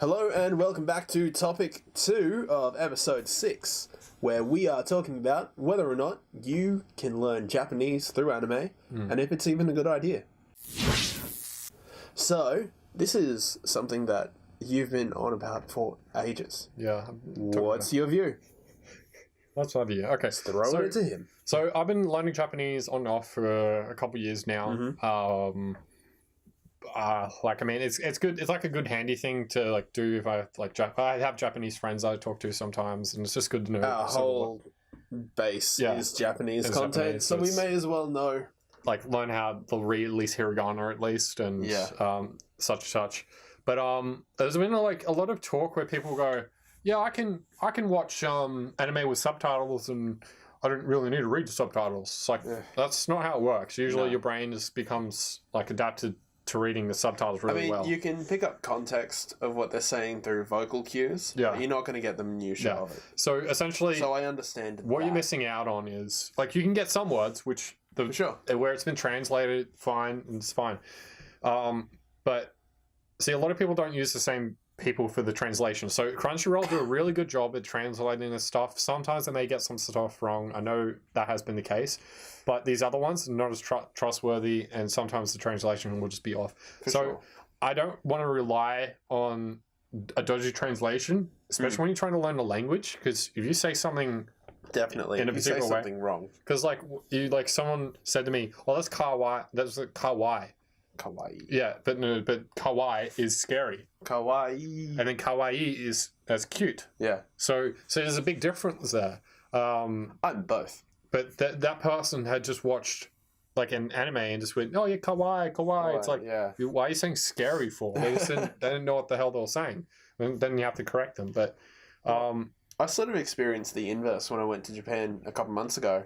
Hello and welcome back to topic 2 of episode 6, where we are talking about whether or not you can learn Japanese through anime, and if it's even a good idea. So, this is something that you've been on about for ages. Yeah. What's your view? What's my view? Okay. Throw it to him. So I've been learning Japanese on and off for a couple of years now. It's good. It's like a good handy thing to do if I I have Japanese friends I talk to sometimes, and it's just good to know. Our whole base is Japanese content, Japanese, so we may as well know. Learn how to read at least hiragana at least, and such. But there's been a lot of talk where people go, yeah, I can watch anime with subtitles, and I don't really need to read the subtitles. That's not how it works. Usually your brain just becomes adapted to reading the subtitles really well. You can pick up context of what they're saying through vocal cues, but you're not going to get the minutiae of it. So essentially, so I understand what you're missing out on is you can get some words which where it's been translated fine, and it's fine. But see, a lot of people don't use the same people for the translation. So Crunchyroll do a really good job at translating this stuff. Sometimes they may get some stuff wrong. I know that has been the case. But these other ones are not as trustworthy, and sometimes the translation will just be off. I don't want to rely on a dodgy translation, especially when you're trying to learn a language, because if you say something definitely in a particular way, something wrong. Because someone said to me, "Well, that's kawaii. That's kawaii." Kawaii. Yeah, but kawaii is scary. Kawaii. And then kawaii that's cute. Yeah. So there's a big difference there. I'm both. But that person had just watched an anime and just went, oh yeah, kawaii. It's why are you saying scary for? They didn't know what the hell they were saying. And then you have to correct them. But I sort of experienced the inverse when I went to Japan a couple months ago.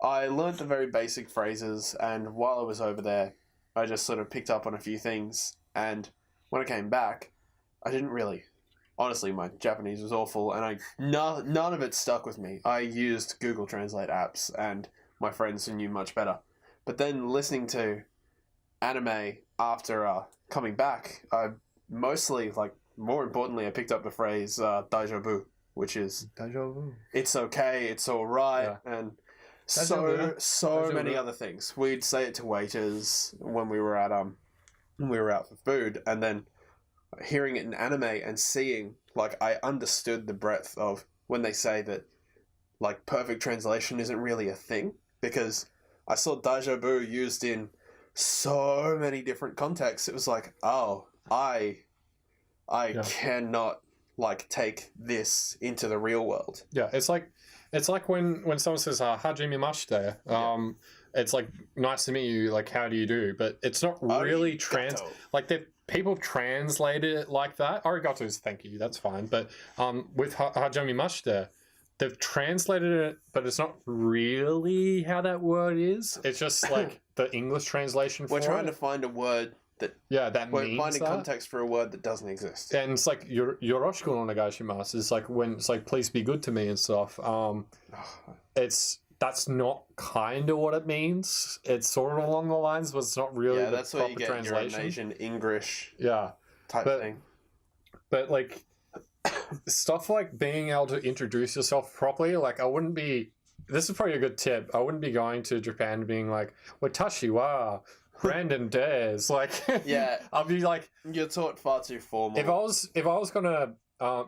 I learned the very basic phrases, and while I was over there, I just sort of picked up on a few things. And when I came back, I didn't really. Honestly, my Japanese was awful, and none of it stuck with me. I used Google Translate apps, and my friends who knew much better. But then listening to anime after coming back, I mostly, more importantly, I picked up the phrase "daijoubu," which is daijoubu. It's okay, it's all right, and so many other things. We'd say it to waiters when we were out for food, and then hearing it in anime and seeing, I understood the breadth of when they say that, perfect translation isn't really a thing, because I saw daijoubu used in so many different contexts. It was I cannot, take this into the real world. Yeah, it's like when someone says, hajimemashite, it's nice to meet you, how do you do? But it's not really people translate it like that. Arigato is thank you, that's fine. But with hajimemashite, they've translated it, but it's not really how that word is. It's just the English translation for it. We're trying to find a word that we're finding context for a word that doesn't exist. And it's yoroshiku onegaishimasu is when it's please be good to me and stuff. That's not kind of what it means. It's sort of along the lines, but it's not really the that's proper what you get translation. Your Asian English type thing. But stuff like being able to introduce yourself properly, I wouldn't be. This is probably a good tip. I wouldn't be going to Japan being "Watashi wa Brandon Dares." I'll be you're taught far too formal. If I was gonna.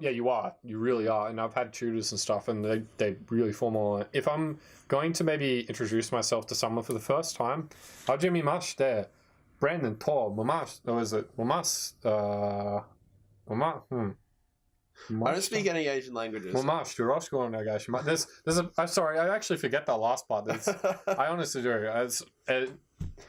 You really are, and I've had tutors and stuff, and they really formal. If I'm going to maybe introduce myself to someone for the first time, hajimemashite, Brandon to mamash, or is it mamas? I don't speak any Asian languages. Mamash, yoroshiku onegaishimasu. I'm sorry, I actually forget that last part. I honestly do.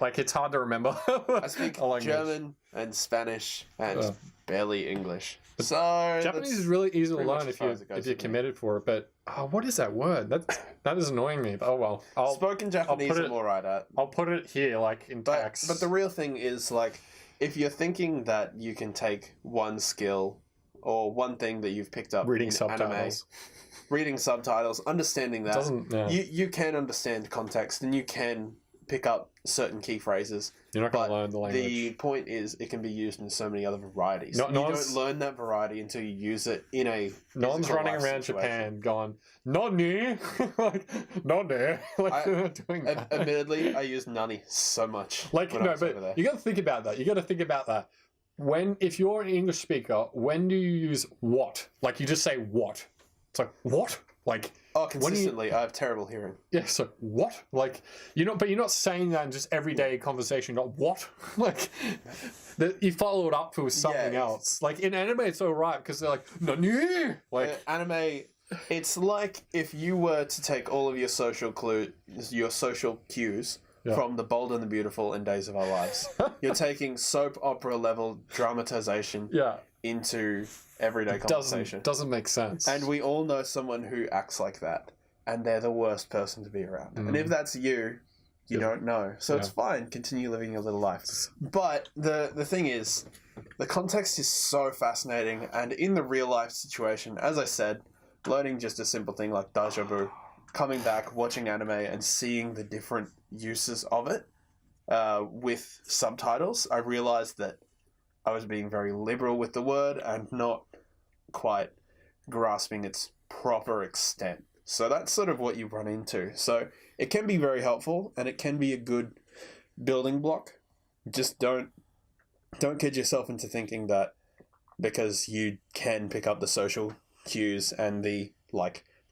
It's hard to remember. I speak German and Spanish and barely English. So Japanese is really easy to learn if you're committed for it. But what is that word? That is annoying me. But, oh well. Spoken Japanese I'm all right at. I'll put it here, in text. But the real thing is, if you're thinking that you can take one skill or one thing that you've picked up reading in subtitles. Reading subtitles, understanding that you can understand context, and you can pick up certain key phrases. You're not going to learn the language. The point is, it can be used in so many other varieties. You don't learn that variety until you use it in a. No one's running around Japan going, "Nani," like "Nani," like they're not doing that. Admittedly, I use "nani" so much. Like no, but you got to think about that. You got to think about that. If you're an English speaker, when do you use "what"? Like you just say "what." It's like what? Like consistently. I have terrible hearing. Yeah, so what? Like but you're not saying that in just everyday conversation. Not what? Like you follow it up with something else. Like in anime, it's all right because they're like "Nani?" Like anime. It's like if you were to take all of your social cues from The Bold and the Beautiful and Days of Our Lives. You're taking soap opera level dramatization into everyday conversation. Doesn't make sense. And we all know someone who acts like that, and they're the worst person to be around. And if that's you, you don't know. So it's fine. Continue living your little life. But the thing is, the context is so fascinating, and in the real life situation, as I said, learning just a simple thing like deja vu, coming back, watching anime, and seeing the different uses of it with subtitles, I realized that I was being very liberal with the word and not quite grasping its proper extent. So that's sort of what you run into. So it can be very helpful and it can be a good building block. Just don't kid yourself into thinking that because you can pick up the social cues and the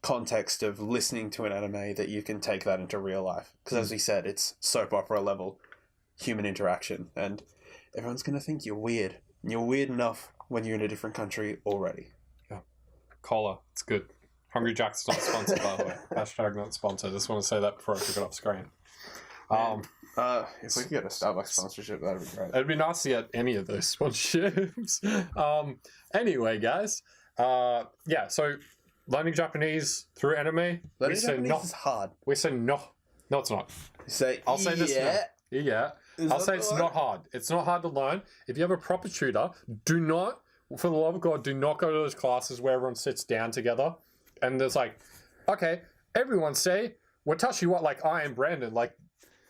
context of listening to an anime that you can take that into real life. Because as we said, it's soap opera level human interaction and everyone's going to think you're weird. You're weird enough when you're in a different country already. Yeah. Cola. It's good. Hungry Jack's not sponsored, by the way. Hashtag not sponsored. I just want to say that before I took it off screen. If we could get a Starbucks sponsorship, that'd be great. It'd be nice to get any of those sponsorships. Anyway, guys. So learning Japanese through anime. Learning Japanese is hard. We say no. No, it's not. I'll say this now. Yeah. I'll say it's not hard. It's not hard to learn. If you have a proper tutor, do not, for the love of God, do not go to those classes where everyone sits down together and there's like, okay, everyone say, watashi wa, like I am Brandon. Like,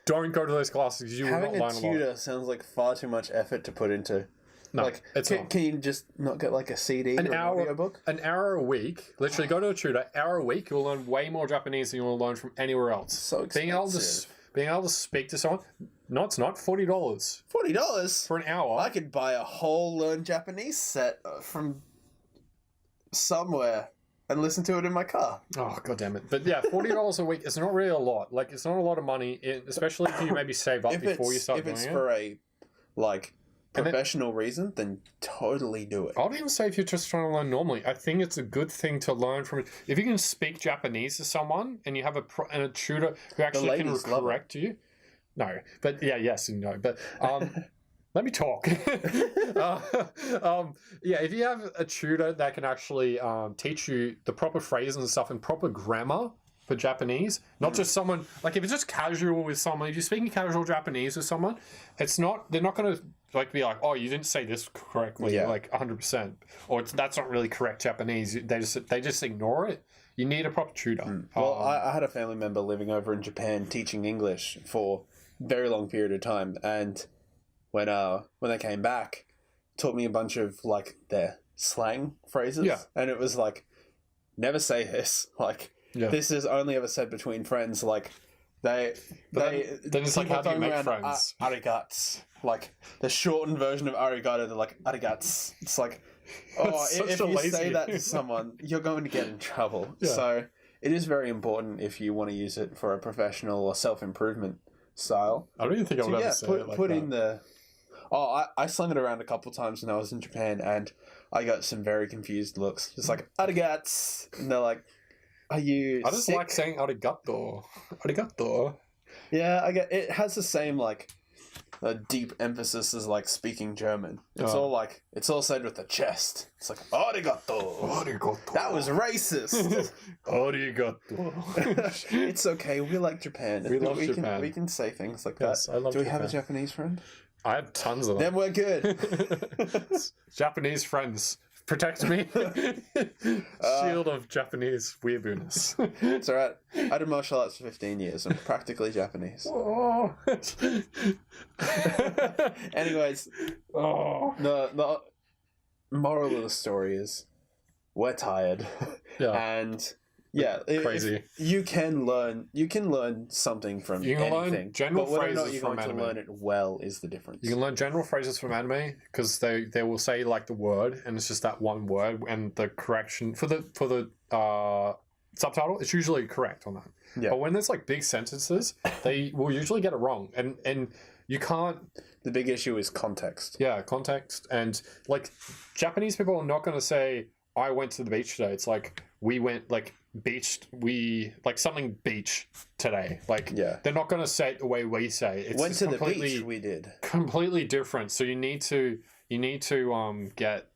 don't go to those classes. You will not learn a lot. Having a tutor sounds like far too much effort to put into. No, can you just not get like a CD or an audiobook? An hour a week. Literally go to a tutor. Hour a week. You'll learn way more Japanese than you'll learn from anywhere else. So expensive. Being able to speak to someone. No, it's not. $40. $40? For an hour. I could buy a whole Learn Japanese set from somewhere and listen to it in my car. Oh, God damn it. But yeah, $40 a week is not really a lot. Like, it's not a lot of money, especially if you maybe save up before you start doing it. If it's for a, professional reason, then totally do it. I would even say if you're just trying to learn normally, I think it's a good thing to learn from it. If you can speak Japanese to someone and you have a tutor who actually can correct you. No, but yes and no. But let me talk. If you have a tutor that can actually teach you the proper phrases and stuff and proper grammar for Japanese, not just someone, like if it's just casual with someone, if you're speaking casual Japanese with someone, they're not going to be like, oh, you didn't say this correctly, 100%, or that's not really correct Japanese. They just ignore it. You need a proper tutor. Well, I had a family member living over in Japan teaching English for a very long period of time, and when they came back, taught me a bunch of their slang phrases, and it was like, never say this, this is only ever said between friends, then it's like, how do you make friends? Arigats. The shortened version of arigato, they're like, arigats. It's like, if you say that to someone, you're going to get in trouble. Yeah. So it is very important if you want to use it for a professional or self-improvement style. I don't even think I would ever say it like that. In the... I slung it around a couple times when I was in Japan, and I got some very confused looks. Just like, arigats. And they're like, are you I just sick? Like saying arigato. Arigato. Yeah, I get it. Has the same a deep emphasis as speaking German. It's all said with the chest. It's like arigato. Arigato. That was racist. Arigato. It's okay. We like Japan. We love Japan. We can say things like that. I love Do we Japan. have a Japanese friend? I have tons of them. Then we're good. Japanese friends. protect me. Shield of Japanese weeaboo-ness. It's alright. I did martial arts for 15 years. I'm practically Japanese. Oh. Anyways, the moral of the story is we're tired. Yeah. And yeah, crazy. You can learn something from you can anything. Learn general but whether or phrases not you're from going anime. to learn it well is the difference. You can learn general phrases from anime because they will say like the word and it's just that one word, and the correction for the subtitle it's usually correct on that. Yeah. But when there's like big sentences, they will usually get it wrong, and you can't. The big issue is context. Yeah, context, and like Japanese people are not going to say I went to the beach today. It's like we went like beached. We like something beach today. Like they're not going to say it the way we say. It's went to the beach. We did completely different. So you need to get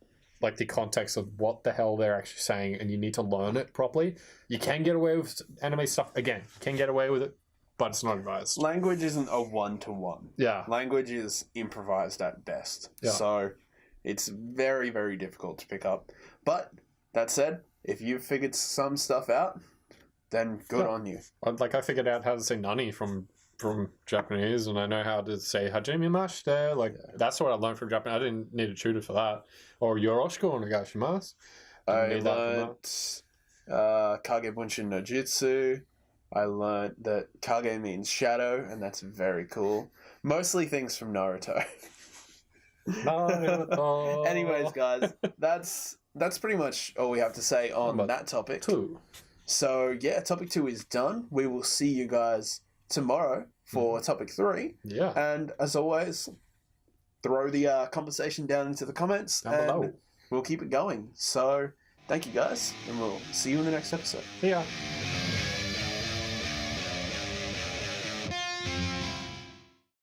like the context of what the hell they're actually saying, and you need to learn it properly. You can get away with anime stuff again. You can get away with it, but it's not advised. Language isn't a one-to-one. Yeah, language is improvised at best. Yeah. So it's very, very difficult to pick up. But that said, if you've figured some stuff out, then good on you. Like I figured out how to say nani from Japanese, and I know how to say hajime mashite. Like that's what I learned from Japan. I didn't need a tutor for that. Or yoroshiku onegaishimasu. I learned kage bunshin no jutsu. I learned that kage means shadow, and that's very cool. Mostly things from Naruto. Anyways, guys, that's pretty much all we have to say on that topic. 2. So yeah, topic 2 is done. We will see you guys tomorrow for topic 3. Yeah. And as always, throw the conversation down into the comments down below. We'll keep it going. So thank you guys, and we'll see you in the next episode. See ya.